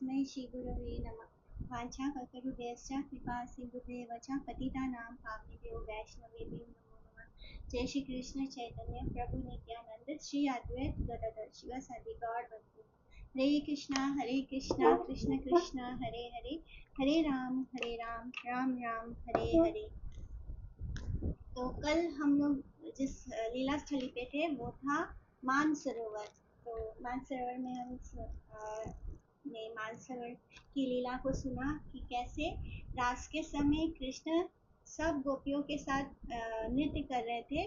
तस्मै श्रीगुरवे नमः। वाञ्छाकल्पतरुभ्यश्च कृपा सिन्धुभ्येव च पतितानां पावनेभ्यो वैष्णवेभ्यो नमो नमः। जय श्री कृष्ण चैतन्य प्रभु नित्यानंद श्री अद्वैत गदाधर शिवासादि गौर भक्तों। हरे कृष्णा कृष्ण कृष्ण हरे हरे, हरे राम राम राम हरे हरे। तो कल हम लोग जिस लीला स्थली पे थे वो था मानसरोवर। तो मानसरोवर में हम ने मानसरोवर की लीला को सुना कि कैसे रास के समय कृष्ण सब गोपियों के साथ नृत्य कर रहे थे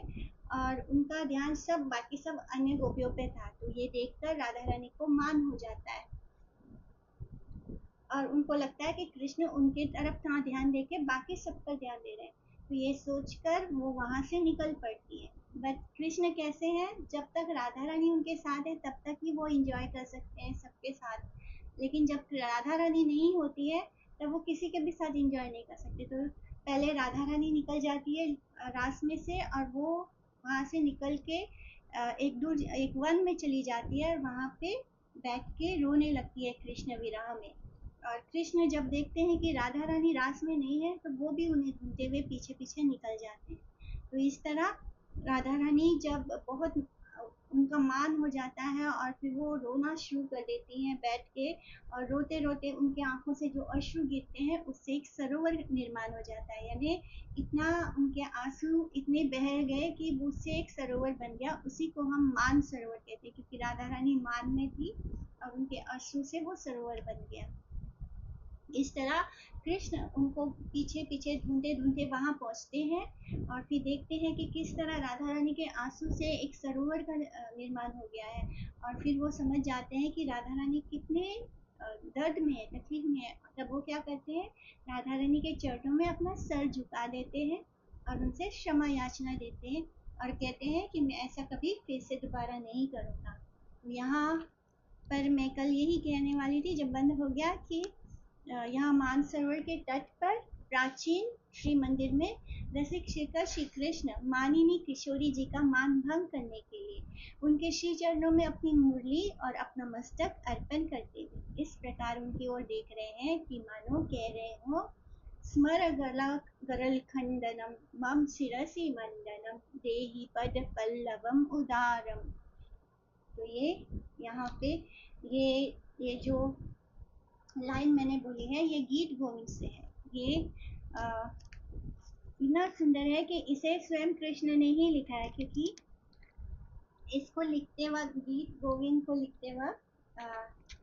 और उनका ध्यान सब बाकी सब अन्य गोपियों पे था। तो ये देखकर राधा रानी को मान हो जाता है और उनको लगता है कि कृष्ण उनके तरफ ना ध्यान देके बाकी सब पर ध्यान दे रहे हैं। तो ये सोचकर वो वहां से निकल पड़ती है। बट कृष्ण कैसे हैं, जब तक राधा रानी उनके साथ है तब तक ही वो एंजॉय कर सकते हैं सबके साथ, लेकिन जब राधा रानी नहीं होती है तब वो किसी के भी साथ एंजॉय नहीं कर सकते। तो पहले राधा रानी निकल जाती है रास में से और वो वहां से निकल के एक वन में चली जाती है और वहां पे बैठ के रोने लगती है कृष्ण विरह में। और कृष्ण जब देखते हैं कि राधा रानी रास में नहीं है तो वो भी उन्हें ढूंढते हुए पीछे पीछे निकल जाते हैं। तो इस तरह राधा रानी जब बहुत उनका मान हो जाता है और फिर वो रोना शुरू कर देती हैं बैठ के, और रोते रोते उनके आंखों से जो अश्रु गिरते हैं उससे एक सरोवर निर्माण हो जाता है। यानी इतना उनके आंसू इतने बह गए कि उससे एक सरोवर बन गया। उसी को हम मान सरोवर कहते हैं क्योंकि राधा रानी मान में थी और उनके अश्रु से वो सरोवर बन गया। इस तरह कृष्ण उनको पीछे पीछे ढूंढते ढूंढते वहां पहुंचते हैं और फिर देखते हैं कि किस तरह राधा रानी के आंसू से एक सरोवर का निर्माण हो गया है। और फिर वो समझ जाते हैं कि राधा रानी कितने दर्द में है, तकलीफ में है। तब वो क्या करते हैं, राधा रानी के चरणों में अपना सर झुका देते हैं और उनसे क्षमा याचना देते हैं और कहते हैं कि मैं ऐसा कभी फिर से दोबारा नहीं करूँगा। यहाँ पर मैं कल यही कहने वाली थी जब बंद हो गया कि यहाँ मानसरोवर के तट पर प्राचीन श्री मंदिर में रसिक शिखर श्री कृष्ण मानिनी किशोरी जी का मान भंग करने के लिए उनके श्री चरणों में अपनी मुरली और अपना मस्तक अर्पण करते हुए इस प्रकार उनकी ओर देख रहे हैं कि मानो कह रहे हो, स्मर गरल खंडनम मम शिरसि मंडनम देहि पद पल्लवम उदारम। तो ये यहाँ पे ये जो लाइन मैंने बोली है ये गीत गोविंद से है। ये इतना सुंदर है कि इसे स्वयं कृष्ण ने ही लिखा है, क्योंकि इसको लिखते वक्त गीत गोविंद को लिखते वक्त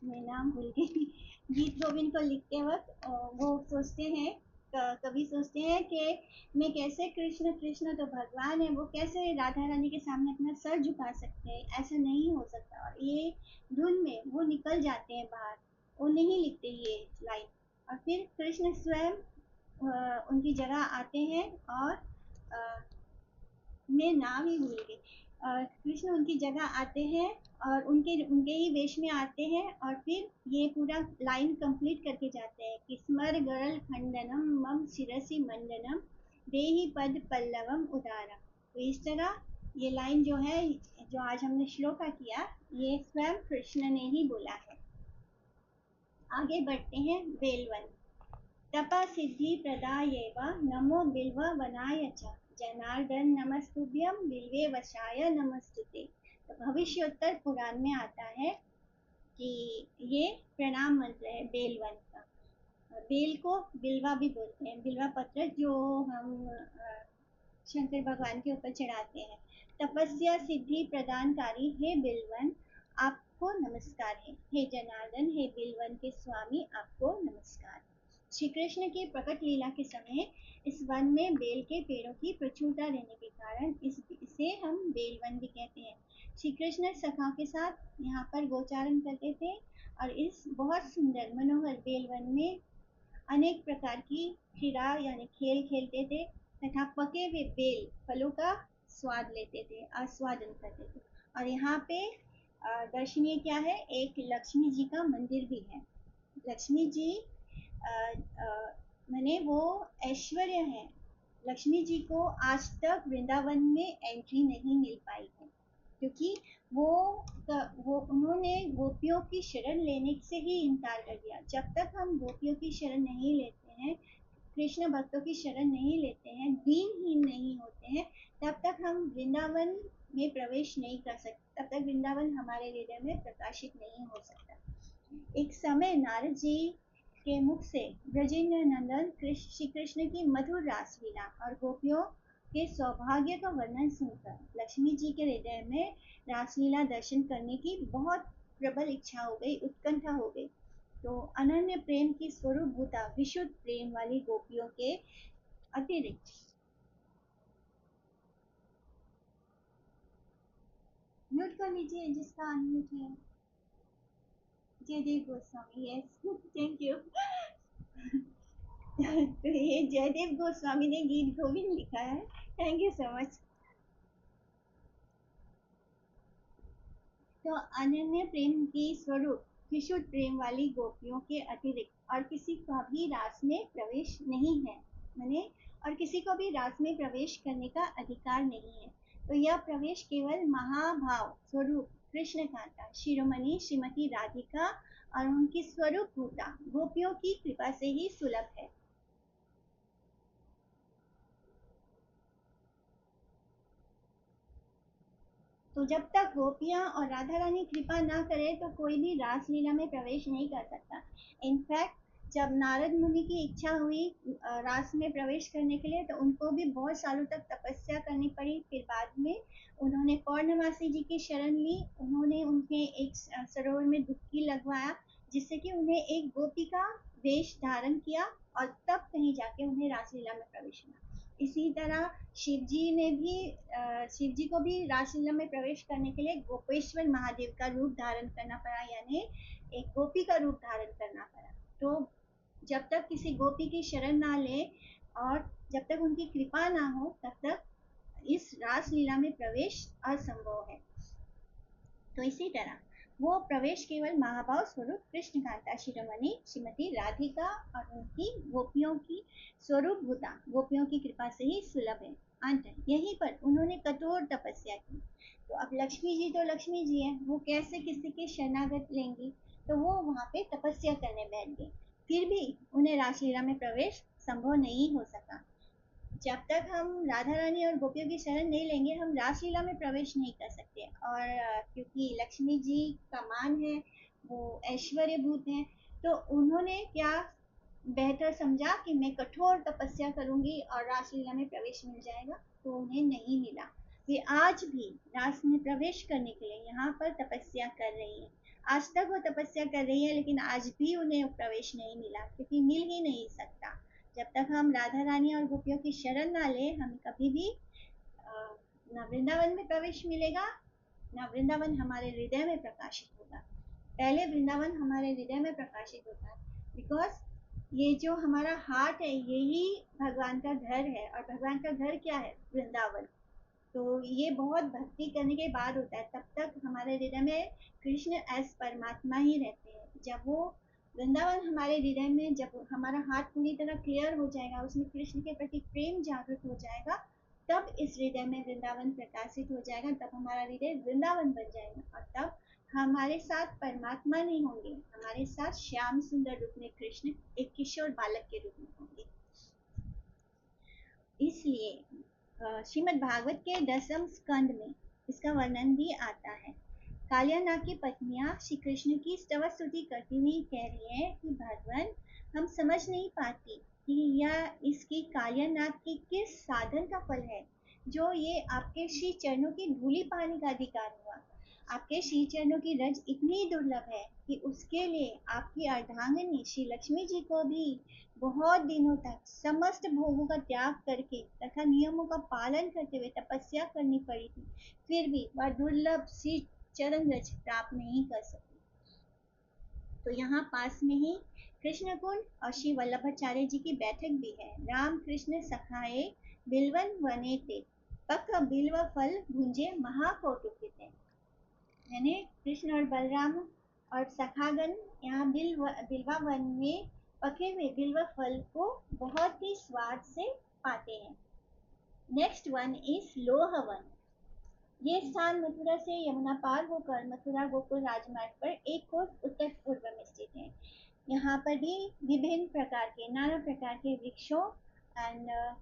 मैं नाम भूल गई गीत गोविंद को लिखते वक्त वो सोचते हैं, कवि सोचते हैं कि मैं कैसे कृष्ण तो भगवान है, वो कैसे राधा रानी के सामने अपना सर झुका सकते हैं, ऐसा नहीं हो सकता। और ये धुन में वो निकल जाते हैं बाहर, वो नहीं लिखते ये लाइन। और फिर कृष्ण स्वयं उनकी जगह आते हैं और मैं नाम ही भूल गई। कृष्ण उनकी जगह आते हैं और उनके उनके ही वेश में आते हैं और फिर ये पूरा लाइन कंप्लीट करके जाते हैं कि स्मर गरल खंडनम मम शिरसि मंडनम देहि पद पल्लवम उदारम। तो इस तरह ये लाइन जो है, जो आज हमने श्लोका किया, ये स्वयं कृष्ण ने ही बोला है। आगे बढ़ते हैं बेलवन। तपा सिद्धि प्रदायेव नमो बिल्व वनाय च जनार्दन नमस्तुभ्यम बिल्वे वशाय नमस्तुते। तो भविष्योत्तर पुराण में आता है कि ये प्रणाम मंत्र है बेलवन का। बेल को बिल्वा भी बोलते हैं, बिल्वा पत्र जो हम शंकर भगवान के ऊपर चढ़ाते हैं। तपस्या सिद्धि प्रदानकारी हे बिल्वन आपको नमस्कार है, हे जनार्दन हे बिल्वन के स्वामी आपको नमस्कार। श्री कृष्ण की प्रकट लीला के समय इस वन में बेल के पेड़ों की प्रचुरता रहने के कारण इसे हम बेलवन भी कहते हैं। श्री कृष्ण सखाओं के साथ यहाँ पर गोचारण करते थे और इस बहुत सुंदर मनोहर बेलवन में अनेक प्रकार की क्रीड़ा यानी खेल खेलते थे तथा पके हुए बेल फलों का स्वाद लेते थे, आस्वादन करते थे। और यहाँ पे दर्शनीय क्या है, एक लक्ष्मी जी का मंदिर भी है। लक्ष्मी जी मैंने वो ऐश्वर्य है। लक्ष्मी जी को आज तक वृंदावन में एंट्री नहीं मिल पाई है। क्योंकि वो वो उन्होंने गोपियों की शरण लेने से ही इनकार कर दिया। जब तक हम गोपियों की शरण नहीं लेते हैं, कृष्ण भक्तों की शरण नहीं लेते हैं, दीनहीन नहीं होते हैं, तब तक हम वृंदावन में प्रवेश नहीं कर सकते, तब तक वृंदावन हमारे हृदय में प्रकाशित नहीं हो सकता। एक समय नारद जी के मुख से ब्रजेंद्र नंदन श्री कृष्ण की मधुर रासलीला और गोपियों के सौभाग्य का वर्णन सुनकर लक्ष्मी जी के हृदय में रासलीला दर्शन करने की बहुत प्रबल इच्छा हो गई, उत्कंठा हो गई। तो अनन्य प्रेम की स्वरूप भूता विशुद्ध प्रेम वाली गोपियों के अतिरिक्त, म्यूट कर लीजिए जिसका अनम्यूट है। Jayadev Goswami, yes thank you. तो ये जयदेव गोस्वामी ने गीत गोविंद लिखा है। Thank you so much. तो अनन्य प्रेम की स्वरूप विशुद्ध प्रेम वाली गोपियों के अतिरिक्त और किसी का भी रास में प्रवेश नहीं है, माने और किसी को भी रास में प्रवेश करने का अधिकार नहीं है। तो यह प्रवेश केवल महाभाव स्वरूप कृष्ण कांता शिरोमणि श्रीमती राधिका और उनकी स्वरूप भूता गोपियों की कृपा से ही सुलभ है। तो जब तक गोपियां और राधा रानी कृपा ना करे तो कोई भी रासलीला में प्रवेश नहीं कर सकता। इनफैक्ट जब नारद मुनि की इच्छा हुई रास में प्रवेश करने के लिए, तो उनको भी बहुत सालों तक तपस्या करनी पड़ी। फिर बाद में उन्होंने पौर्णमासी जी की शरण ली। उन्होंने उनके एक सरोवर में डुबकी लगवाया, जिससे कि उन्हें एक गोपी का वेश धारण किया और तब कहीं जाके उन्हें रासलीला में प्रवेश मिला। इसी तरह शिव जी ने भी शिव जी को भी रासलीला में प्रवेश करने के लिए गोपेश्वर महादेव का रूप धारण करना पड़ा, यानी एक गोपी का रूप धारण करना पड़ा। तो जब तक किसी गोपी की शरण ना ले और जब तक उनकी कृपा ना हो, तब तक इस रासलीला में प्रवेश असंभव है। तो इसी तरह वो प्रवेश केवल महाभाव स्वरूप कृष्ण कांता शिरोमणि श्रीमती राधिका और उनकी गोपियों की स्वरूप भूता गोपियों की कृपा से ही सुलभ है। अंत यहीं पर उन्होंने कठोर तपस्या की। तो अब लक्ष्मी जी तो लक्ष्मी जी है, वो कैसे किसी के शरणागत लेंगी? तो वो वहां पे तपस्या करने बैठ गई। फिर भी उन्हें रासलीला में प्रवेश संभव नहीं हो सका। जब तक हम राधा रानी और गोपियों की शरण नहीं लेंगे, हम रासलीला में प्रवेश नहीं कर सकते। और क्योंकि लक्ष्मी जी का मान है, वो ऐश्वर्य भूत हैं, तो उन्होंने क्या बेहतर समझा कि मैं कठोर तपस्या करूंगी और रासलीला में प्रवेश मिल जाएगा। तो उन्हें नहीं मिला। वे आज भी रास में प्रवेश करने के लिए यहाँ पर तपस्या कर रही है। आज तक वो तपस्या कर रही है, लेकिन आज भी उन्हें प्रवेश नहीं मिला, क्योंकि मिल ही नहीं सकता। जब तक हम राधा रानी और गोपियों की शरण ना ले, हमें कभी भी न वृंदावन में प्रवेश मिलेगा, न वृंदावन हमारे हृदय में प्रकाशित होगा। पहले वृंदावन हमारे हृदय में प्रकाशित होता है, बिकॉज ये जो हमारा हार्ट है, यही भगवान का घर है। और भगवान का घर क्या है? वृंदावन। तो ये बहुत भक्ति करने के बाद होता है। तब तक हमारे हृदय में कृष्ण एस परमात्मा ही रहते हैं। जब वो वृंदावन हमारे हृदय में, जब हमारा हार्ट पूरी तरह क्लियर हो जाएगा, उसमें कृष्ण के प्रति प्रेम जागृत हो जाएगा, तब इस हृदय में वृंदावन प्रकाशित हो जाएगा। तब हमारा हृदय वृंदावन बन जाएगा और तब हमारे साथ परमात्मा नहीं होंगे, हमारे साथ श्याम सुंदर रूप में कृष्ण एक किशोर बालक के रूप में होंगे। इसलिए श्रीमद् भागवत के 10वें स्कंद में इसका वर्णन भी आता है। कालियानाग की पत्नियां श्री कृष्ण की स्तव स्तुति करती हुई कह रही है कि भगवान, हम समझ नहीं पाती कि यह इसकी कालियानाग की किस साधन का फल है, जो ये आपके श्री चरणों की धूली पाने का अधिकार हुआ। आपके श्री चरणों की रज इतनी दुर्लभ है कि उसके लिए आपकी अर्धांगिनी श्री लक्ष्मी जी को भी बहुत दिनों तक समस्त भोगों का त्याग करके तथा नियमों का पालन करते हुए तपस्या करनी पड़ी थी। फिर भी वह दुर्लभ श्री चरण रज प्राप्त नहीं कर सकी। तो यहाँ पास में ही कृष्ण कुंड और श्री वल्लभाचार्य जी की बैठक भी है। राम कृष्ण सखाए बिलवन वने ते, पक बिल्व फल भुंजे महाकौटुकित, यानी कृष्ण और बलराम और सखागण यहाँ बिल्वा वन में पके हुए बिल्व फल को बहुत ही स्वाद से पाते हैं। Next one is Lohvan. ये स्थान मथुरा से यमुना पार होकर मथुरा गोकुल राजमार्ग पर एक कोस उत्तर पूर्व में स्थित है। यहाँ पर भी विभिन्न प्रकार के नाना प्रकार के वृक्षों एंड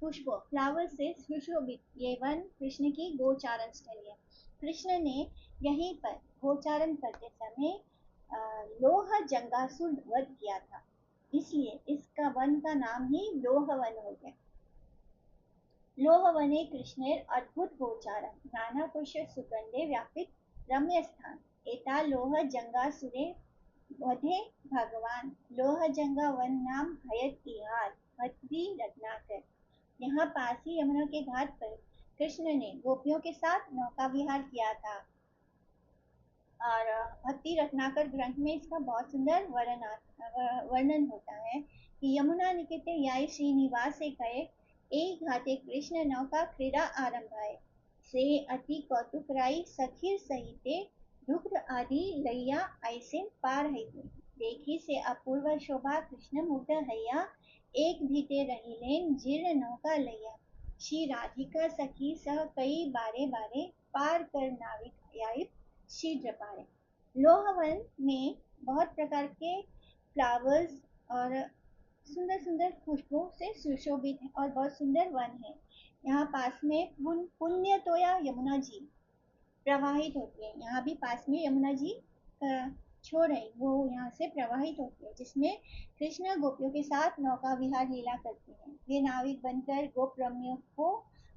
पुष्पों फ्लावर से सुशोभित ये वन कृष्ण की गोचारण स्थली है। कृष्ण ने यहीं पर गोचारण करते समय लोह जंगासुर वध किया था, इसलिए इसका वन का नाम ही लोह वन हो गया। लोहवने कृष्णेर अद्भुत गोचारण नाना पुरुष सुगंधे व्यापित रम्य स्थान एता लोह जंगासुरे वधे भगवान लोह जंगा वन नाम हयत इहार भद्री रत्नाकर। यहाँ पास ही यमुना के घाट पर कृष्ण ने गोपियों के साथ नौका विहार किया था और भक्ति रत्नाकर ग्रंथ में इसका बहुत सुंदर वर्णन होता है कि यमुना निकेते याई श्रीनिवास कहे एक घाटे कृष्ण नौका क्रीड़ा आरंभाए से अति कौतुकराई सखीर सहिते दुग्ध आदि लैया ऐसे पार है देखी से अपूर्व शोभा कृष्ण मुग्ध हैया एक भीते रहीलेन जीर्ण नौका लैया श्री राधिका सखी सह कई बारे बारे पार कर नाविक आए शीघ्र पाए। लोहवन में बहुत प्रकार के फ्लावर्स और सुंदर सुंदर खुशबू से सुशोभित है और बहुत सुंदर वन है। यहाँ पास में पुण्य तोया यमुना जी प्रवाहित होती है। यहाँ भी पास में यमुना जी छोर है वो यहाँ से प्रवाहित होती है, जिसमें कृष्ण गोपियों के साथ नौका विहार लीला करते हैं। वे नाविक बनकर गोप रमणियों को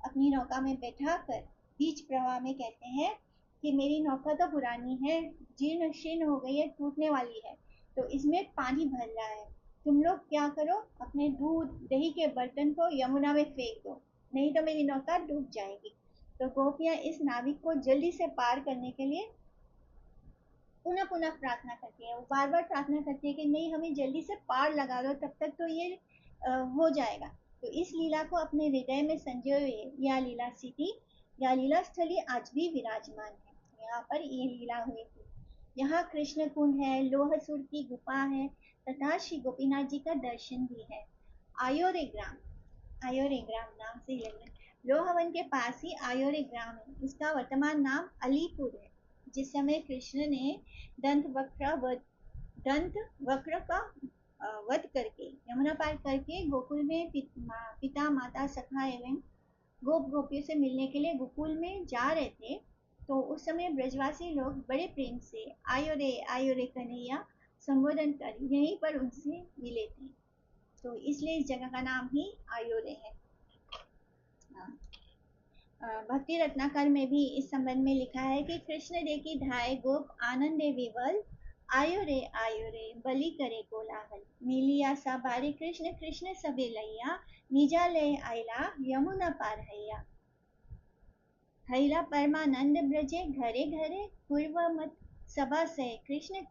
अपनी नौका में बैठा कर बीच प्रवाह में कहते हैं कि मेरी नौका तो पुरानी है, जीर्ण शीर्ण हो गई है, टूटने वाली है, तो इसमें पानी भर रहा है। तुम लोग क्या करो, अपने दूध दही के बर्तन को यमुना में फेंक दो, नहीं तो मेरी नौका डूब जाएगी। तो गोपियां इस नाविक को जल्दी से पार करने के लिए पुनः पुनः प्रार्थना करती है। वो बार बार प्रार्थना करती है कि नहीं, हमें जल्दी से पार लगा दो, तब तक तो ये हो जाएगा। तो इस लीला को अपने हृदय में संजोए हुए यह लीला सिटी या लीला स्थली आज भी विराजमान है। यहाँ पर ये लीला हुई थी। यहाँ कृष्ण कुंड है, लोहसुर की गुफा है तथा श्री गोपीनाथ जी का दर्शन भी है। आयोरे ग्राम, आयोरे ग्राम नाम से ही लग रहा है। लोहवन के पास ही आयोरे ग्राम है, इसका वर्तमान नाम अलीपुर है। जिस समय कृष्ण ने दंत वक्र का वध करके यमुना पार करके गोकुल में पिता माता सखा एवं गोप गोपियों से मिलने के लिए गोकुल में जा रहे थे, तो उस समय ब्रजवासी लोग बड़े प्रेम से आयो रे कन्हैया संबोधन कर यहीं पर उनसे मिले थे, तो इसलिए इस जगह का नाम ही आयोरे है। भक्ति रत्नाकर में भी इस संबंध में लिखा है कि कृष्ण देखी धाय गोप आनंदे विवल आयो रे बलि करे कोलाहल मिलिया सा बारी कृष्ण कृष्ण सबे लैया निजा ले आयला यमुना पार हैया हैला परमानंद ब्रजे घरे घरे पूर्व मत सभा से कृष्ण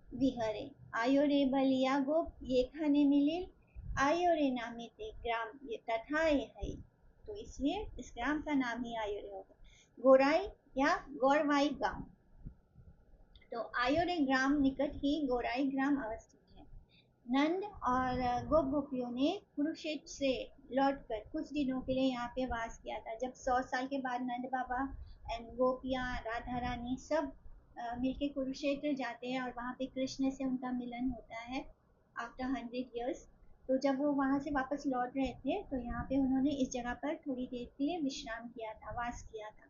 विहरे आयो रे बलिया गोप ये खाने मिलिल आयो रे नामे ते ग्राम ये तथा है, तो इसलिए इस ग्राम का नाम ही आयोरे होगा। गोराई या गौरवाई गांव, तो आयोरे ग्राम निकट ही गोराई ग्राम अवस्थित है। नंद और गोप गोपियों ने कुरुक्षेत्र से लौटकर कुछ दिनों के लिए यहाँ पे वास किया था। जब 100 साल के बाद नंद बाबा एंड गोपियाँ राधा रानी सब मिलके कुरुक्षेत्र जाते हैं और वहाँ पे कृष्ण से उनका मिलन होता है आफ्टर 100 years। तो जब वो वहाँ से वापस लौट रहे थे तो यहाँ पे उन्होंने इस जगह पर थोड़ी देर के लिए विश्राम किया था, वास किया था।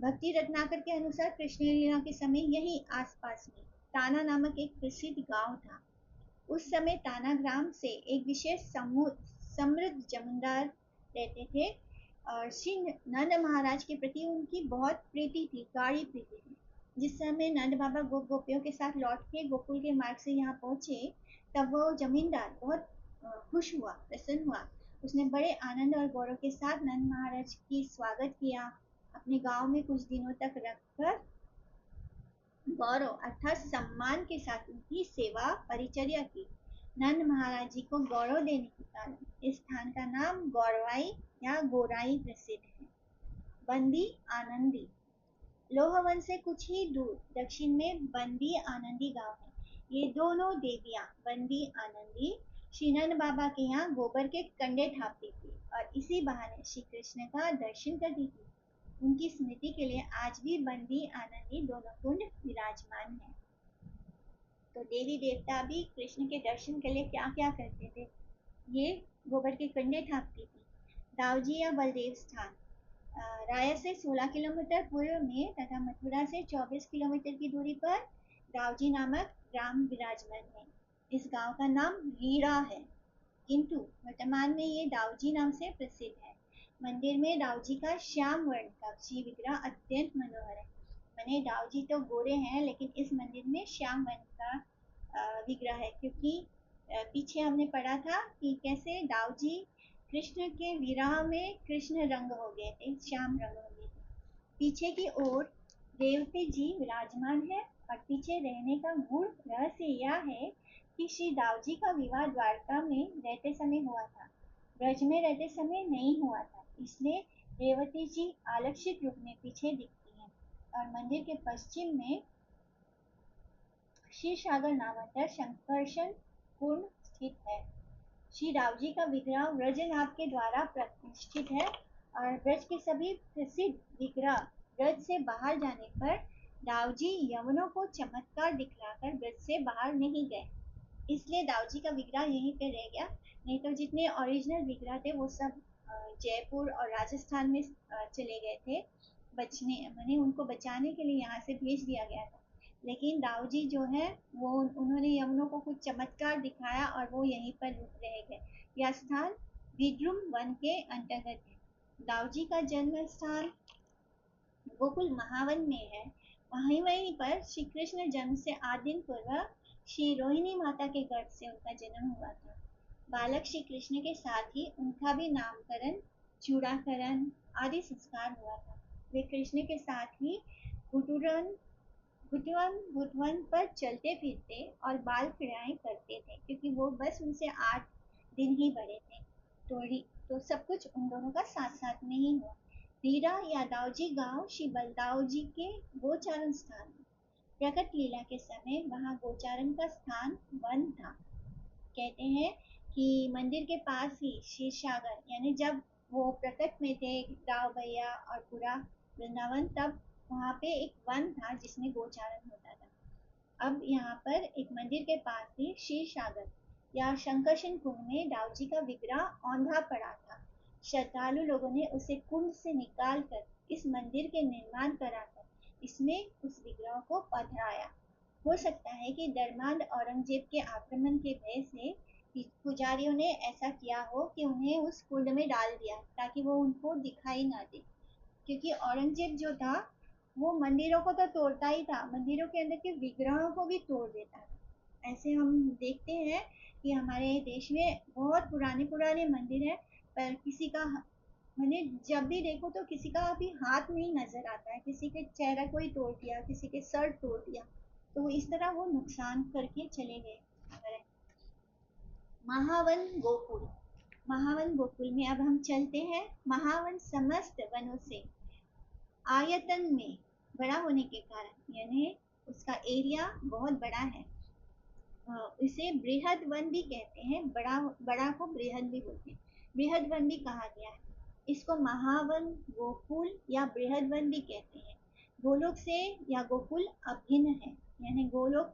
भक्ति रत्नाकर के अनुसार कृष्ण लीला के समय यही आसपास में ताना नामक एक प्रसिद्ध गांव था। उस समय ताना ग्राम से एक विशेष समृद्ध जमींदार रहते थे और श्री नंद महाराज के प्रति उनकी बहुत प्रीति थी, गाढ़ी प्रीति थी। जिस समय नंद बाबा गोप गोपियों के साथ लौट के गोकुल के मार्ग से यहाँ पहुंचे, तब वो जमींदार बहुत खुश हुआ, प्रसन्न हुआ। उसने बड़े आनंद और गौरव के साथ नंद महाराज की स्वागत किया, अपने गांव में कुछ दिनों तक रखकर गौरव अर्थात सम्मान के साथ उनकी सेवा परिचर्या की। नंद महाराज जी को गौरव देने के कारण इस स्थान का नाम गौरवाई या गोराई प्रसिद्ध है। बंदी आनंदी, लोहवन से कुछ ही दूर दक्षिण में बंदी आनंदी गांव है। ये दोनों देवियां बंदी आनंदी श्री नंद बाबा के यहाँ गोबर के कंडे थापती थी और इसी बहाने श्री कृष्ण का दर्शन करती थी। उनकी स्मृति के लिए आज भी बंदी आनंदी दोनों कुंड विराजमान है। तो देवी देवता भी कृष्ण के दर्शन के लिए क्या क्या करते थे, ये गोबर के कंडे थापती थी। दाऊजी या बलदेव स्थान राया से 16 किलोमीटर पूर्व में तथा मथुरा से 24 किलोमीटर की दूरी पर दाऊजी नामक ग्राम विराजमान है। इस गांव का नाम रीड़ा है, किंतु वर्तमान में ये दाऊजी नाम से प्रसिद्ध है। मंदिर में दाऊजी का श्याम वर्ण का शिव विग्रह अत्यंत मनोहर है। मैंने दाऊजी तो गोरे हैं, लेकिन इस मंदिर में श्याम वर्ण का विग्रह है, क्योंकि पीछे हमने पढ़ा था कि कैसे दाऊजी कृष्ण के विरह में कृष्ण रंग हो गए थे, श्याम रंग हो गए थे। पीछे की ओर रेवती जी विराजमान है और पीछे रहने का मूल रहस्य यह है कि श्री दाऊजी का विवाह द्वारका में रहते समय हुआ था, ब्रज में रहते समय नहीं हुआ था। इसलिए रेवती जी आलक्षित रूप में पीछे दिखती हैं और मंदिर के पश्चिम में क्षीरसागर नामांतर शंकरशन कुंड स्थित है। श्री रावजी का विग्रह व्रजनाभ के द्वारा प्रतिष्ठित है और ब्रज के सभी प्रसिद्ध विग्रह ब्रज से बाहर जाने पर दाऊजी यवनों को चमत्कार दिखलाकर ब्रज से बाहर नहीं गए, इसलिए दाऊजी का विग्रह यहीं पे रह गया। नहीं तो जितने ओरिजिनल विग्रह थे वो सब जयपुर और राजस्थान में चले गए थे बचने, मैंने उनको बचाने के लिए यहाँ से भेज दिया गया था। लेकिन दाऊजी जो है वो उन्होंने यमुनों को कुछ चमत्कार दिखाया और वो यहीं पर रह गए। यह स्थान विद्रुम वन के अंतर्गत है। दाऊजी का जन्म स्थान गोकुल महावन में है। वहीं पर श्री कृष्ण जन्म से 8 दिन पूर्व श्री रोहिणी माता के गर्भ से उनका जन्म हुआ था। बालक श्री कृष्ण के साथ ही उनका भी नामकरण, चूड़ाकरण आदि संस्कार हुआ था। वे कृष्ण के साथ ही गुटुरन भुटवन पर चलते फिरते और बाल क्रियाएं करते थे, क्योंकि वो बस उनसे 8 दिन ही बड़े थे। तो सब कुछ उन दोनों का साथ साथ में ही हुआ। रीरा या दाऊजी गांव श्री बलदाऊ जी के गोचारण स्थान, प्रकट लीला के समय वहां गोचारण का स्थान वन था। कहते हैं कि मंदिर के पास ही क्षीरसागर, यानी जब वो प्रकट में थे राव भैया और पूरा वृंदावन, तब वहाँ पे एक वन था जिसमें गोचारण होता था। अब यहाँ पर एक मंदिर के पास ही क्षीरसागर या शंकरशन कुंड में दाऊजी का विग्रह औंधा पड़ा था। श्रद्धालु लोगों ने उसे कुंड से निकाल कर इस मंदिर के निर्माण कराकर इसमें उस विग्रह को पधराया। हो सकता है कि दरमांद औरंगजेब के आक्रमण के भय से पुजारियों ने ऐसा किया हो कि उन्हें उस कुंड में डाल दिया ताकि वो उनको दिखाई ना दे, क्योंकि औरंगजेब जो था वो मंदिरों को तो तोड़ता ही था, मंदिरों के अंदर के विग्रहों को भी तोड़ देता था। ऐसे हम देखते हैं कि हमारे देश में बहुत पुराने पुराने मंदिर है, पर किसी का मैंने जब भी देखो तो किसी का अभी हाथ नहीं नजर आता है, किसी के चेहरा को ही तोड़ दिया, किसी के सर तोड़ दिया, तो इस तरह वो नुकसान करके चले गए। महावन गोकुल, महावन गोकुल में अब हम चलते हैं। महावन समस्त वनों से आयतन में बड़ा होने के कारण, यानी उसका एरिया बहुत बड़ा है, इसे बृहद वन भी कहते हैं। बड़ा बड़ा को बृहद भी बोलते हैं, बृहद वन भी कहा गया है। इसको महावन, गोकुल या बृहद वन भी कहते हैं। गोलोक से या गोकुल अभिन्न है, यानी गोलोक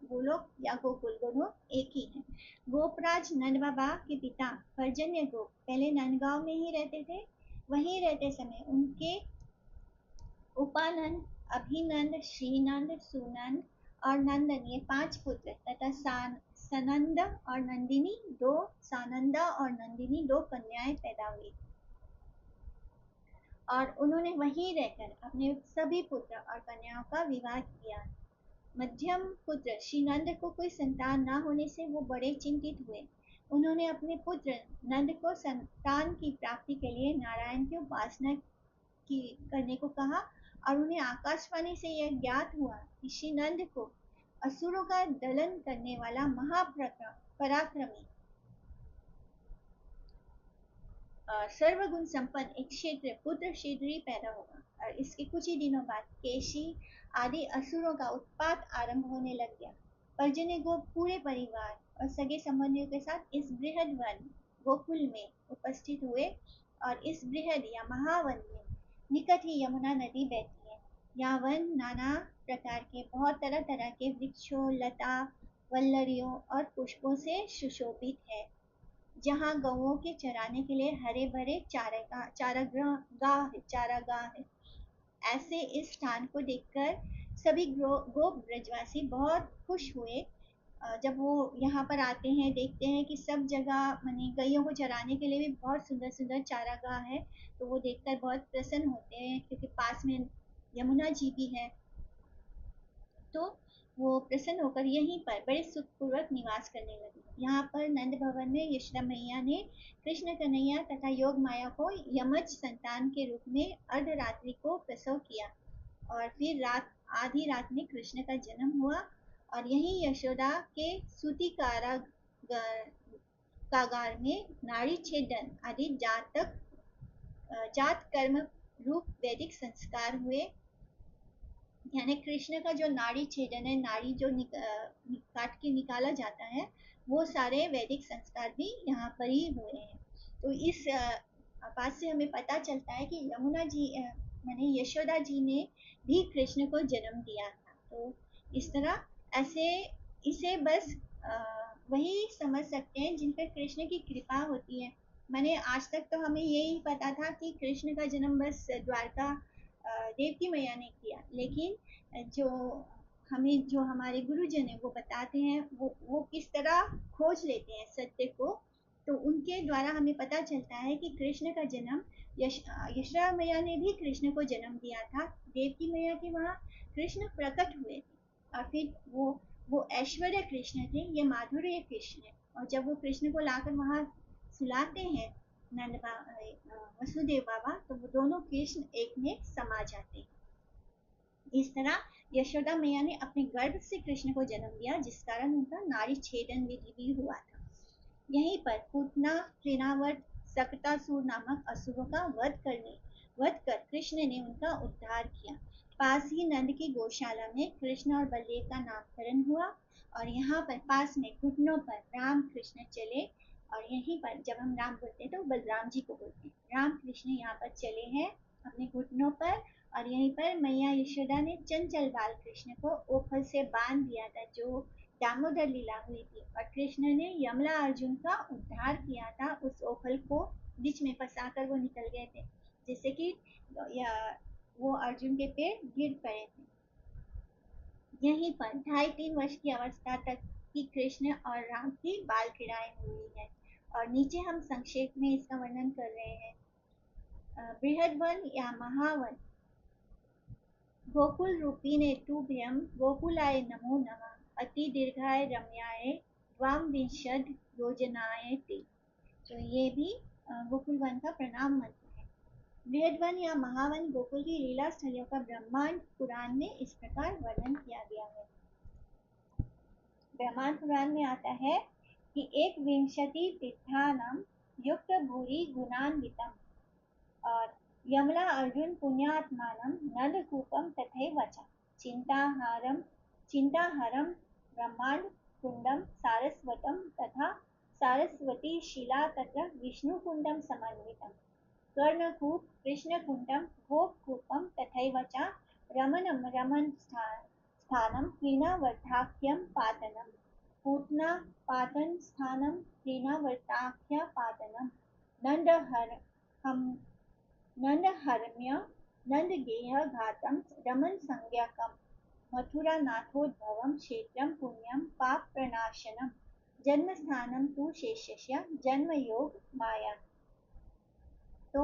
गोलोक या गोकुल दोनों एक ही है। गोपराज नंद बाबा के पिता पर्जन्य गोप पहले नंदगांव में ही रहते थे। वहीं रहते समय उनके उपानंद, अभिनंद, श्रीनंद, सुनंद और नंदन, ये 5 पुत्र तथा सनंद और नंदिनी 2, सानंदा और नंदिनी 2 कन्याएं पैदा हुई और उन्होंने वहीं रहकर अपने सभी पुत्र और कन्याओं का विवाह किया। मध्यम पुत्र श्रीनंद को कोई संतान न होने से वो बड़े चिंतित हुए। उन्होंने अपने पुत्र नंद को संतान की प्राप्ति के लिए नारायण की उपासना की करने को कहा और उन्हें आकाशवाणी से यह ज्ञात हुआ कि श्री नंद को असुरों का दलन करने वाला महापराक्रमी सर्वगुण संपन्न एक क्षेत्र पुत्र शीघ्र पैदा होगा। और इसके कुछ ही दिनों बाद केशी आदि असुरों का उत्पात आरंभ होने लग गया। पर्जन्य गोप पूरे परिवार और सगे संबंधियों के साथ इस बृहद वन गोकुल में उपस्थित हुए और इस बृहद या महावन में निकट ही यमुना नदी बहती है। यहाँ वन नाना प्रकार के बहुत तरह तरह के वृक्षों, लता, वल्लरियों और पुष्पों से सुशोभित है। जहाँ गौओं के चराने के लिए हरे भरे चारागाह है। ऐसे इस स्थान को देखकर सभी गोप ब्रजवासी बहुत खुश हुए। जब वो यहाँ पर आते हैं, देखते हैं कि सब जगह मानी गैयों को चराने के लिए भी बहुत सुंदर सुंदर चारागाह है, तो वो देखकर बहुत प्रसन्न होते हैं, क्योंकि पास में यमुना जी भी है। तो वो प्रसन्न होकर यहीं पर बड़े सुखपूर्वक निवास करने लगे। यहाँ पर नंद भवन में यशोदा मैया ने कृष्ण कन्हैया तथा योग माया को यमज संतान के रूप में अर्धरात्रि को प्रसव किया, और फिर आधी रात में कृष्ण का जन्म हुआ। और यही यशोदा के सूती कागार में नाड़ी छेदन आदि जात कर्म रूप वैदिक संस्कार हुए। यानी कृष्ण का जो नाड़ी छेदन है, नाड़ी जो काट के निकाला जाता है, वो सारे वैदिक संस्कार भी यहाँ पर ही हुए हैं। तो इस बात से हमें पता चलता है कि यमुना जी माने यशोदा जी ने भी कृष्ण को जन्म दिया था। तो इस तरह ऐसे इसे बस वही समझ सकते हैं जिन पर कृष्ण की कृपा होती है। मैंने आज तक तो हमें यही पता था कि कृष्ण का जन्म बस द्वारका देवकी मैया ने किया, लेकिन जो हमारे गुरुजन है वो बताते हैं, वो किस तरह खोज लेते हैं सत्य को। तो उनके द्वारा हमें पता चलता है कि कृष्ण का जन्म यशोदा मैया ने भी कृष्ण को जन्म दिया था। देवकी मैया के वहाँ कृष्ण प्रकट हुए थे, और फिर वो ऐश्वर्य कृष्ण थे, ये माधुर्य कृष्ण है। और जब वो कृष्ण को लाकर वहाँ सुलाते हैं वसुदेव बाबा, तो वो दोनों कृष्ण एक में समा जाते हैं। इस तरह यशोदा मैया ने अपने गर्भ से कृष्ण को जन्म दिया, जिस कारण उनका नाड़ी छेदन विधि भी हुआ था। यहीं पर पूतना, तृणावर्त, सकटासुर नामक असुरों का वध कर कृष्ण ने उनका उद्धार किया। पास ही नंद की गौशाला में कृष्ण और बलदेव का नामकरण हुआ, और यहाँ पर पास में घुटनों पर राम कृष्ण चले। और यहीं पर जब हम राम बोलते हैं तो बलराम जी को बोलते हैं। राम कृष्ण यहाँ पर चले हैं अपने घुटनों पर, और यहीं पर मैया यशोदा ने चंचल बाल कृष्ण को ओखल से बांध दिया था, जो दामोदर लीला हुई थी। और कृष्ण ने यमला अर्जुन का उद्धार किया था, उस ओखल को बीच में फंसाकर वो निकल गए थे, जिससे कि वो अर्जुन के पैर गिर पड़े थे। यहीं पर 2.5-3 वर्ष की अवस्था तक की कृष्ण और राम की बाल क्रीड़ाएं हुई है। और नीचे हम संक्षेप में इसका वर्णन कर रहे हैं। बृहद वन या महावन गोकुल रूपी ने तुभ्यम गोकुलाय नमो नमः अति दीर्घाय रम्याय द्वाम विंशद योजनाय ते। तो ये भी गोकुल वन का प्रणाम मंत्र है। बृहद वन या महावन गोकुल की लीला स्थलियों का ब्रह्मांड पुराण में इस प्रकार वर्णन किया गया है। ब्रह्मांड पुराण में आता है कि एक विंशति तीर्थानाम युक्त भूरि गुणान्वितम, और यमला अर्जुन पुण्यात्मानं नलकूपम तथैव च चिंताहरम ब्रह्मांड कुंडम सारस्वतम तथा सारस्वती शिला तत्र विष्णुकुंडम समन्वितम कर्णकूप कृष्णकुंडम गोपकूपम तथैव च रमण स्थानं क्रीणावर्ताख्यं पातनम पूतना पातन स्थानं क्रीणावर्ताख्य पातनम नंदहर हम नंदहरम्य नंदगेह घातम रमन संज्ञकम मथुरा नाथोद्भवम क्षेत्रम पुण्यम पाप प्रणाशनम जन्मस्थानम तु शेषस्य जन्म योग माया। तो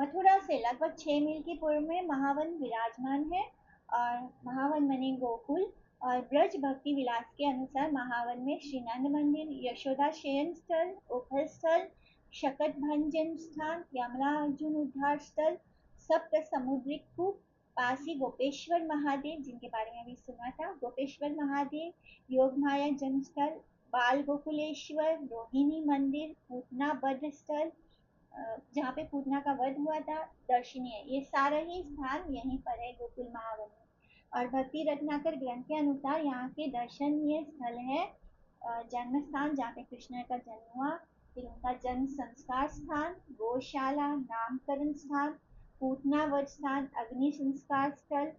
मथुरा से लगभग 6 मील की पूर्व में महावन विराजमान है, और महावन मने गोकुल। और ब्रज भक्ति विलास के अनुसार महावन में श्रीनंद मंदिर, यशोदा शयन स्थल, ओखल स्थल, शकट भंजन स्थान, यमला अर्जुन उद्धार स्थल, सप्त समुद्रिक कूप, पासी गोपेश्वर महादेव जिनके बारे में भी सुना था, गोपेश्वर महादेव, योग माया जन्म स्थल, बाल गोकुलेश्वर, रोहिणी मंदिर, पूतना बद्र स्थल जहाँ पे पूतना का वध हुआ था, दर्शनीय, ये सारा ही स्थान यहीं पर है गोकुल महावन में। और भक्ति रत्नाकर ग्रंथ के अनुसार यहाँ के दर्शनीय स्थल है जन्म स्थान जहाँ पे कृष्ण का जन्म हुआ, फिर उनका जन्म संस्कार स्थान, गौशाला, नामकरण स्थान, पूतना वध स्थान, अग्नि संस्कार स्थल,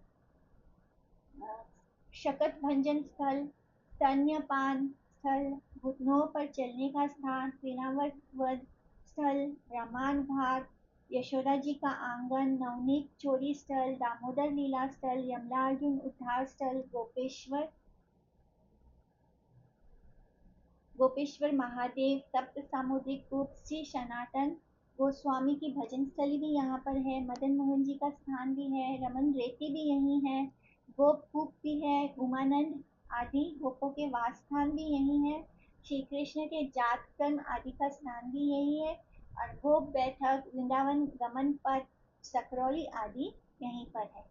शकट भंजन स्थल, स्तन्यपान स्थल, घुटनों पर चलने का स्थान, पीनावत वध स्थल, ब्रह्मांड घाट, यशोदा जी का आंगन, नवनीत चोरी स्थल, दामोदर लीला स्थल, यमलार्जुन उद्धार स्थल, गोपेश्वर महादेव, तप्त सामुद्रिक कूप, श्री सनातन गोस्वामी की भजन स्थली भी यहाँ पर है, मदन मोहन जी का स्थान भी है, रमन रेती भी यही है, गोप कूप भी है, उमानंद आदि गोपों के वास स्थान भी यही है, श्री कृष्ण के जात कर्म आदि का स्थान भी यही है, और गोप बैठक, वृंदावन गमन पथ, सकरौली आदि यहीं पर है।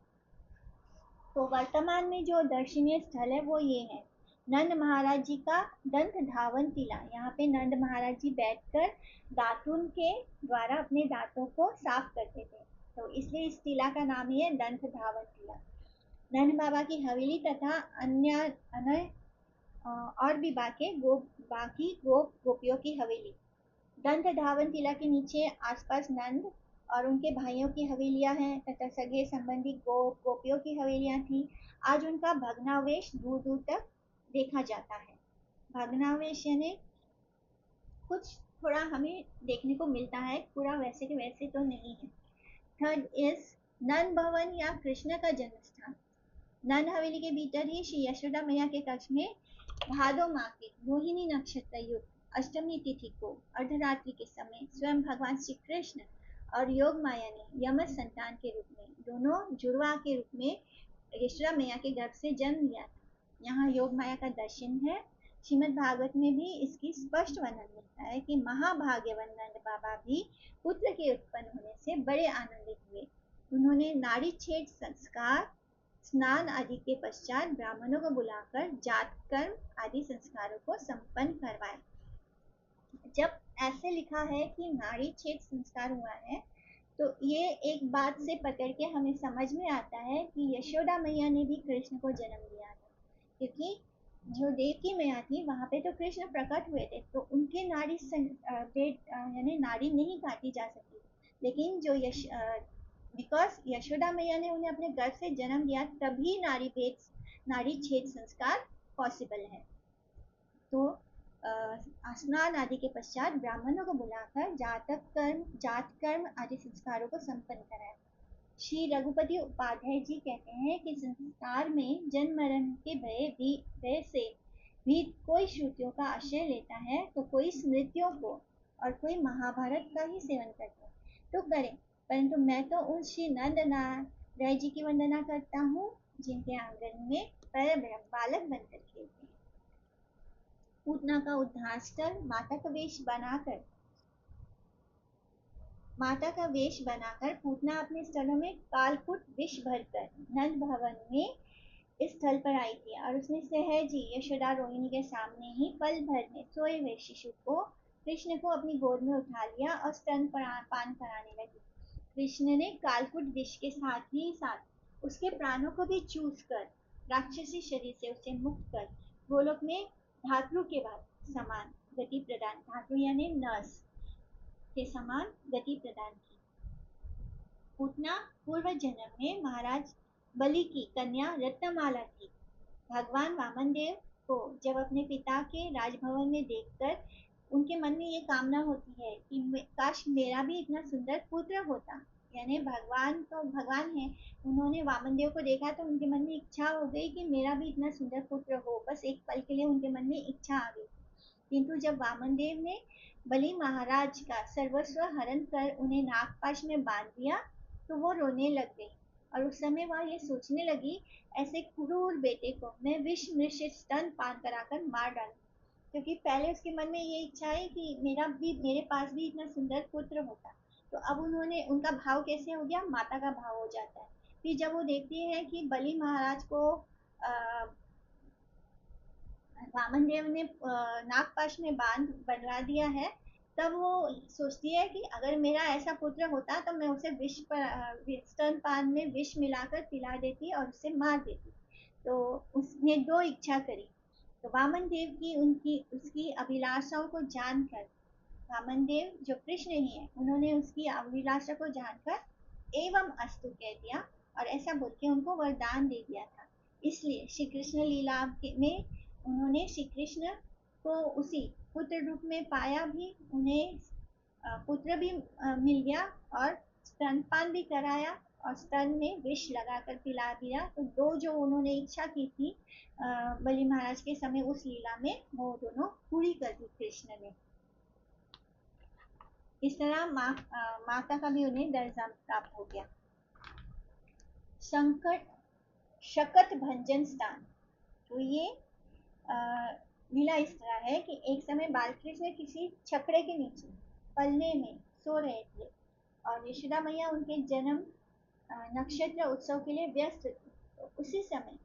तो वर्तमान में जो दर्शनीय स्थल है वो ये है, नंद महाराज जी का दंत धावन टिला। यहाँ पे नंद महाराज जी बैठकर दातुन के द्वारा अपने दांतों को साफ करते थे, तो इसलिए इस टिला का नाम ही है दंत धावन टिला। नंद बाबा की हवेली तथा अन्य अन्य और भी बाकी गोपियों की हवेली। दंत धावन टिला के नीचे आसपास नंद और उनके भाइयों की हवेलियां हैं तथा सगे संबंधी गोपियों की हवेलियां थी। आज उनका भग्नावशेष दूर दूर तक देखा जाता है। भग्नावशेष यानी कुछ थोड़ा हमें देखने को मिलता है, पूरा वैसे के वैसे तो नहीं है। थर्ड इज नंद भवन या कृष्ण का जन्म स्थान। नंद हवेली के भीतर ही श्री यशोदा मैया के कक्ष में भादो माह के रोहिणी नक्षत्र युक्त अष्टमी तिथि को अर्धरात्रि के समय स्वयं भगवान श्री कृष्ण और योग माया ने यमज संतान के रूप में, दोनों जुड़वा के रूप में यशोदा मैया के गर्भ से जन्म लिया था। यहाँ योग माया का दर्शन है। श्रीमद् भागवत में भी इसकी स्पष्ट वर्णन मिलता है कि महाभाग्यवान नंद बाबा भी पुत्र के उत्पन्न होने से बड़े आनंदित हुए। उन्होंने नाड़ी छेद संस्कार, स्नान आदि के पश्चात ब्राह्मणों को बुलाकर जात कर्म आदि संस्कारों को संपन्न करवाए। जब ऐसे लिखा है कि नाड़ी छेद संस्कार हुआ है, तो ये एक बात से पकड़ के हमें समझ में आता है कि यशोदा मैया ने भी कृष्ण को जन्म दिया था, क्योंकि जो देवकी मैया थी वहां पे तो कृष्ण प्रकट हुए थे, तो उनके नाड़ी यानी नाड़ी नहीं काटी जा सकती, लेकिन जो बिकॉज यशोदा मैया ने उन्हें अपने गर्भ से जन्म दिया, तभी नाड़ी छेद संस्कार पॉसिबल है। तो स्नान आदि के पश्चात ब्राह्मणों को बुलाकर जात कर्म आदि संस्कारों को संपन्न कराया। श्री रघुपति उपाध्याय जी कहते हैं कि संसार में जन्म मरण के भय से भी कोई श्रुतियों का आश्रय लेता है, तो कोई स्मृतियों को और कोई महाभारत का ही सेवन करता है, तो करें, परंतु मैं तो उन श्री नंद नारायण जी की वंदना करता हूँ जिनके आंगन में पर बालक बनकर खेलते हैं। पूतना का उद्धार स्थल, माता का वेश बनाकर पूतना अपने स्थलों में कालकूट विष भरकर नंद भवन में इस स्थल पर आई थी, और उसने सहज ही यशोदा रोहिणी के सामने ही पल भर में सोए हुए शिशु को कृष्ण को अपनी गोद में उठा लिया और स्तन पान कराने लगी। कृष्ण ने कालकूट विष के साथ ही साथ उसके प्राणों को भी चूस कर राक्षसी शरीर से उसे मुक्त कर गोलोक में धातु के बाद समान गति प्रदान, धातु यानी नर्स के समान गति प्रदान की। पूतना पूर्व जन्म में महाराज बलि की कन्या रत्नमाला थी। भगवान वामनदेव को जब अपने पिता के राजभवन में देखकर उनके मन में ये कामना होती है कि काश मेरा भी इतना सुंदर पुत्र होता, यानी भगवान तो भगवान है, उन्होंने वामनदेव को देखा तो उनके मन में इच्छा हो गई कि मेरा भी इतना सुंदर पुत्र हो, बस एक पल के लिए उनके मन में इच्छा आ गई। किंतु जब वामनदेव ने बलि महाराज का सर्वस्व हरण कर उन्हें नागपाश में बांध दिया, तो वो रोने लग गई, और उस समय वह ये सोचने लगी, ऐसे क्रूर बेटे को मैं विष मिश्रित स्तन पान कराकर मार डालूं, क्योंकि पहले उसके मन में ये इच्छा है कि मेरे पास भी इतना सुंदर पुत्र होता। तो अब उनका भाव कैसे हो गया, माता का भाव हो जाता है। फिर जब वो देखती है कि बलि महाराज को वामनदेव ने नागपाश में बनवा दिया है, तब वो सोचती है कि अगर मेरा ऐसा पुत्र होता तो मैं उसे स्तनपान में विष मिलाकर पिला देती और उसे मार देती। तो उसने दो इच्छा करी। तो वामनदेव की उसकी अभिलाषाओं को जानकर, वामनदेव जो कृष्ण ही है, उन्होंने उसकी अभिलाषा को जानकर एवं अस्तु कह दिया और ऐसा बोल के उनको वरदान दे दिया था। इसलिए श्री कृष्ण लीला में उन्होंने श्री कृष्ण को उसी पुत्र रूप में पाया भी, उन्हें पुत्र भी मिल गया और स्तनपान भी कराया और स्तन में विष लगाकर पिला दिया। तो दो जो उन्होंने इच्छा की थी बलि महाराज के समय उस लीला में, वो दोनों पूरी कर दी कृष्ण ने। इस तरह माता का भी उन्हें दर्जा प्राप्त हो गया। संकट शकट भंजन स्थान। तो ये लीला इस तरह है कि एक समय बालकृष्ण किसी छकड़े के नीचे पलने में सो रहे थे और यशोदा मैया उनके जन्म नक्षत्र उत्सव के लिए व्यस्त थी। तो उसी समय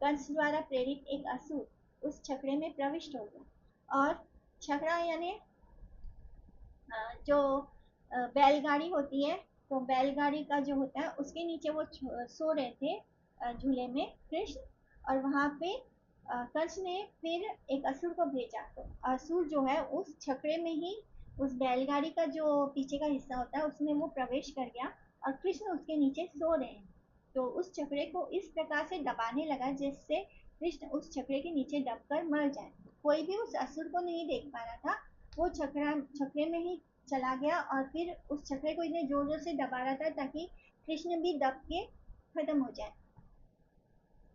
कंस द्वारा प्रेरित एक असुर उस छकड़े में प्रविष्ट हो गया और छकड़ा यानी जो बैलगाड़ी होती है, तो बैलगाड़ी का जो होता है उसके नीचे वो सो रहे थे झूले में कृष्ण। और वहां पे कंस ने फिर एक असुर को भेजा। तो असुर जो है उस छकड़े में ही, उस बैलगाड़ी का जो पीछे का हिस्सा होता है उसमें वो प्रवेश कर गया और कृष्ण उसके नीचे सो रहे हैं। तो उस छकड़े को इस प्रकार से दबाने लगा जिससे कृष्ण उस छकड़े के नीचे दबकर मर जाए। कोई भी उस असुर को नहीं देख पा रहा था, वो छकड़े में ही चला गया और फिर उस छकड़े को इतने जोर जोर से दबा रहा था ताकि कृष्ण भी दब के खत्म हो जाए।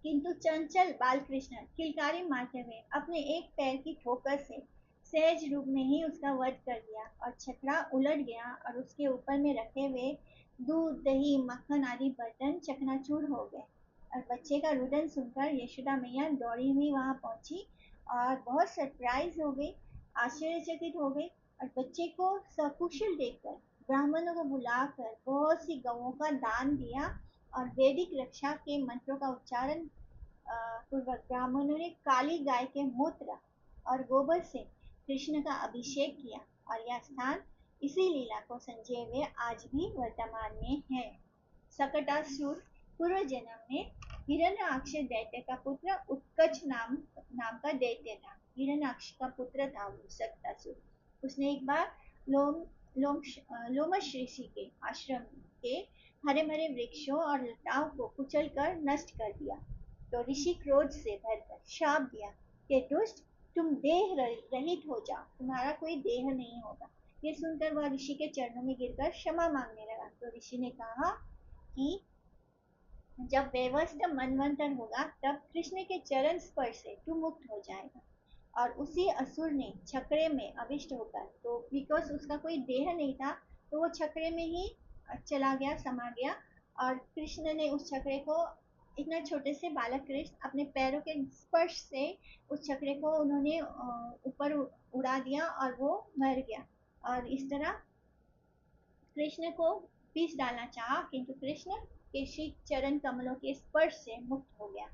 किंतु चंचल बाल कृष्ण किलकारी मारते हुए अपने एक पैर की ठोकर से सहज रूप में ही उसका वध कर दिया और छकड़ा उलट गया और उसके ऊपर में रखे हुए दूध दही मक्खन आदि बर्तन चकनाचूर हो गए। और बच्चे का रुदन सुनकर यशोदा मैया दौड़ी हुई वहां पहुंची और बहुत सरप्राइज हो गई, आश्चर्यचकित हो गई और बच्चे को सकुशल देखकर ब्राह्मणों को बुलाकर बहुत सी गौों का दान दिया और वैदिक रक्षा के मंत्रों का उच्चारण पूर्वक ब्राह्मणों ने काली गाय के मूत्र और गोबर से कृष्ण का अभिषेक किया और यह स्थान इसी लीला को संजय हुए आज भी वर्तमान में है। सकटासुर पूर्व जन्म में हिरण्याक्ष दैत्य का पुत्र उत्कच नाम का दैत्य था। हिरण्याक्ष का पुत्र था वो सकटासुर। उसने एक बार लोमश ऋषि के आश्रम के हरे भरे वृक्षों और लताओं को कुचल कर नष्ट कर दिया। तो ऋषि क्रोध से भरकर शाप दिया कि दुष्ट, तुम देह रहित हो जाओ, तुम्हारा कोई देह नहीं होगा। ये सुनकर वह ऋषि के चरणों में गिरकर क्षमा मांगने लगा। तो ऋषि ने कहा कि जब व्यवस्थ मनवंतर होगा तब कृष्ण के चरण स्पर्श से तू मुक्त हो जाएगा। और उसी असुर ने छकड़े में अविष्ट होकर, तो बिकॉज उसका कोई देह नहीं था तो वो छकड़े में ही चला गया, समा गया। और कृष्ण ने उस छकड़े को, इतना छोटे से बालक कृष्ण अपने पैरों के स्पर्श से उस छकड़े को उन्होंने ऊपर उड़ा दिया और वो मर गया। और इस तरह कृष्ण को पीस डालना चाहा किंतु कृष्ण के श्री चरण कमलों के स्पर्श से मुक्त हो गया।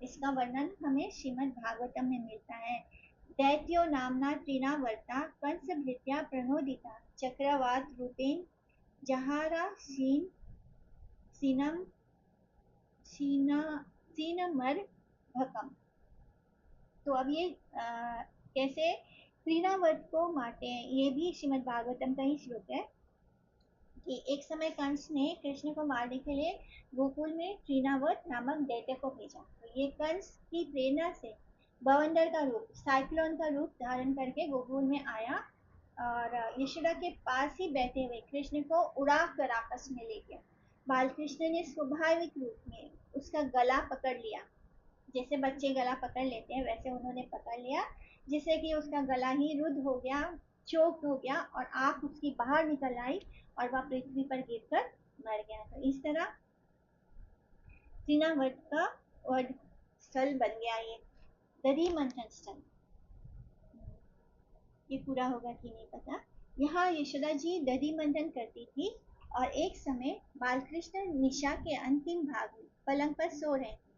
इसका वर्णन हमें श्रीमद् भागवतम में मिलता है। दैत्यो नामना त्रिनावर्ता कंस भृत्या प्रणोदिता चक्रवात रूपेण जहारा सीनम सीनमर भकम। तो अब ये कैसे त्रिनावर्त को मारते हैं, ये भी श्रीमद् भागवतम का ही श्लोक है कि एक समय कंस ने कृष्ण को मारने के लिए गोकुल में त्रिनावर्त नामक दैत्य को भेजा। तो ये कंस की प्रेरणा से बवंडर का रूप, साइक्लोन का रूप धारण करके गोकुल में आया और यशोदा के पास ही बैठे हुए कृष्ण को उड़ा कर आकाश में ले गया। बाल कृष्ण ने स्वाभाविक रूप में उसका गला पकड़ लिया, जैसे बच्चे गला पकड़ लेते हैं वैसे उन्होंने पकड़ लिया, जिससे कि उसका गला ही रुद्ध हो गया, चोक हो गया और आंख उसकी बाहर निकल आई और वह पृथ्वी पर गिरकर मर गया। तो इस तरह तीनावर्त का वध स्थल बन गया ये दधि मंथन स्थल। ये पूरा होगा कि नहीं पता। यहाँ यशोदा जी दधि मंथन करती थी और एक समय बालकृष्ण निशा के अंतिम भाग में पलंग पर सो रहे थे।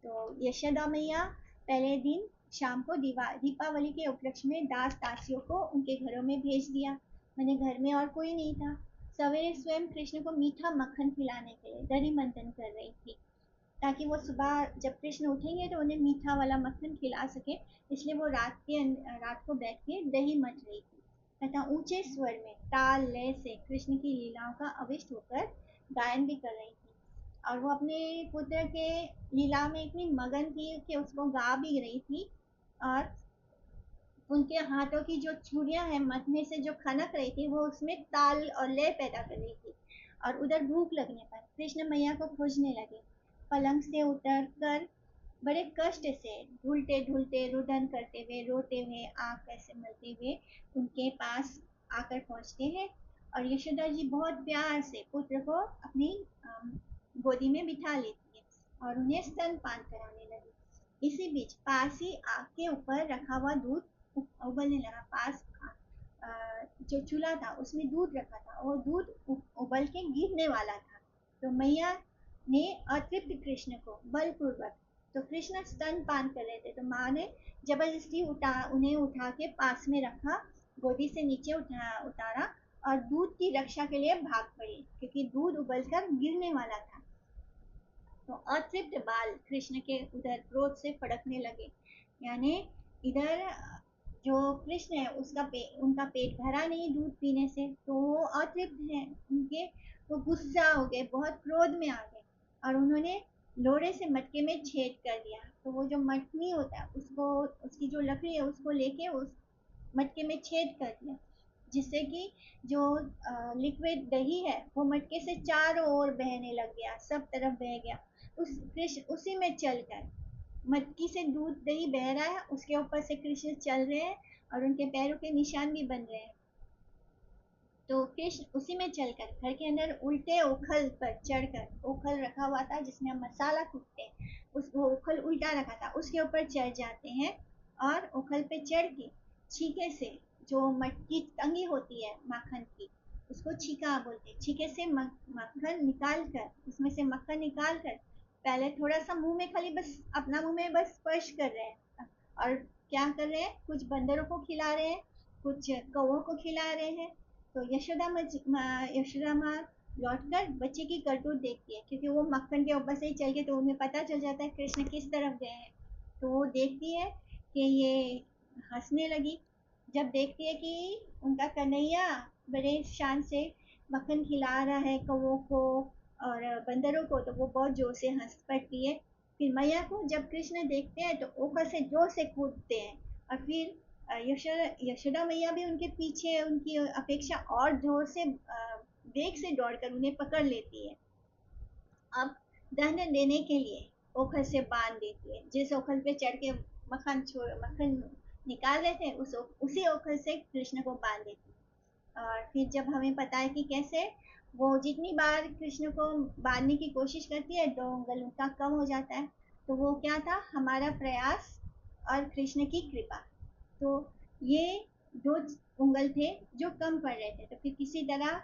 तो यशोदा मैया पहले दिन शाम को दीपावली के उपलक्ष्य में दास दासियों को उनके घरों में भेज दिया। मैंने घर में और कोई नहीं था। सवेरे स्वयं कृष्ण को मीठा मक्खन खिलाने के लिए दही मंथन कर रही थी ताकि वो सुबह जब कृष्ण उठेंगे तो उन्हें मीठा वाला मक्खन खिला सके। इसलिए वो रात को बैठ के दही मथ रही थी तथा ऊंचे स्वर में ताल लय से कृष्ण की लीलाओं का अविष्ट होकर गायन भी कर रही थी, और वो अपने पुत्र के लीला में इतनी मगन थी कि उसको गा भी रही थी। और उनके हाथों की जो चूड़ियां हैं मथने से जो खनक रही थी, वो उसमें ताल और लय पैदा कर रही थी। और उधर भूख लगने पर कृष्ण मैया को खोजने लगे। पलंग से उतर कर बड़े कष्ट से ढूलते ढूलते रुदन करते हुए रोते हुए आंख ऐसे मलते हुए उनके पास आकर पहुंचते हैं। और यशोदा जी बहुत प्यार से पुत्र को अपनी गोदी में बिठा लेती है और उन्हें स्तनपान कराने लगी। इसी बीच पास ही आग के ऊपर रखा हुआ दूध उबलने लगा। पास जो चूल्हा था उसमें दूध रखा था और दूध उबल के गिरने वाला था। तो मैया ने अतृप्त कृष्ण को बलपूर्वक, तो कृष्ण स्तन पान कर रहे थे तो माँ ने जबरदस्ती उन्हें उठा के पास में रखा, गोदी से नीचे उतारा और दूध की रक्षा के लिए भाग पड़ी क्योंकि दूध उबलकर गिरने वाला था। तो अतृप्त बाल कृष्ण के उधर क्रोध से फड़कने लगे। यानी इधर जो कृष्ण है उनका पेट भरा नहीं दूध पीने से, तो वो अतृप्त है उनके, वो गुस्सा हो गए, बहुत क्रोध में आ गए और उन्होंने लोढ़े से मटके में छेद कर दिया। तो वो जो मटनी होता है उसको, उसकी जो लकड़ी है उसको लेके उस मटके में छेद कर दिया, जिससे कि जो लिक्विड दही है वो मटके से चारों ओर बहने लग गया, सब तरफ बह गया। उस कृष्ण उसी में चलकर मटकी से दूध दही बह रहा है, उसके ऊपर से कृष्ण चल रहे हैं और उनके पैरों के निशान भी बन रहे हैं। तो कृष्ण उसी में चलकर घर के अंदर उल्टे ओखल पर चढ़कर, ओखल रखा हुआ था जिसमें हम मसाला कूटते हैं, उस वो ओखल उल्टा रखा था उसके ऊपर चढ़ जाते हैं और ओखल पे चढ़ के छीके से जो मटकी तंगी होती है माखन की, उसको छीका बोलते हैं, छीके से मक्खन निकाल कर, उसमें से मक्खन निकाल कर पहले थोड़ा सा मुंह में, खाली बस अपना मुंह में बस स्पर्श कर रहे हैं। और क्या कर रहे हैं, कुछ बंदरों को खिला रहे हैं, कुछ कौवों को खिला रहे हैं। तो यशोदा माँ लौट कर बच्चे की करतूत देखती है, क्योंकि वो मक्खन के ऊपर से ही चल के, तो उन्हें पता चल जाता है कृष्ण किस तरफ गए हैं। तो वो देखती है कि ये हंसने लगी। जब देखती है कि उनका कन्हैया बड़े शान से मक्खन खिला रहा है कौवों को और बंदरों को, तो वो बहुत जोर से हंस पड़ती है। फिर मैया को जब कृष्ण देखते हैं तो ऊपर से जोर से कूदते हैं और फिर यशोदा मैया भी उनके पीछे उनकी अपेक्षा और जोर से वेग से दौड़कर उन्हें पकड़ लेती है। अब दंड देने के लिए ओखल से बांध देती है, जिस ओखल पे चढ़ के मक्खन निकाल रहे थे उसी ओखल से कृष्ण को बांध देती है। और फिर जब हमें पता है कि कैसे वो जितनी बार कृष्ण को बांधने की कोशिश करती है 2 उंगल उनका कम हो जाता है। तो वो क्या था, हमारा प्रयास और कृष्ण की कृपा। तो ये 2 उंगल थे जो कम पड़ रहे थे, तो फिर किसी तरह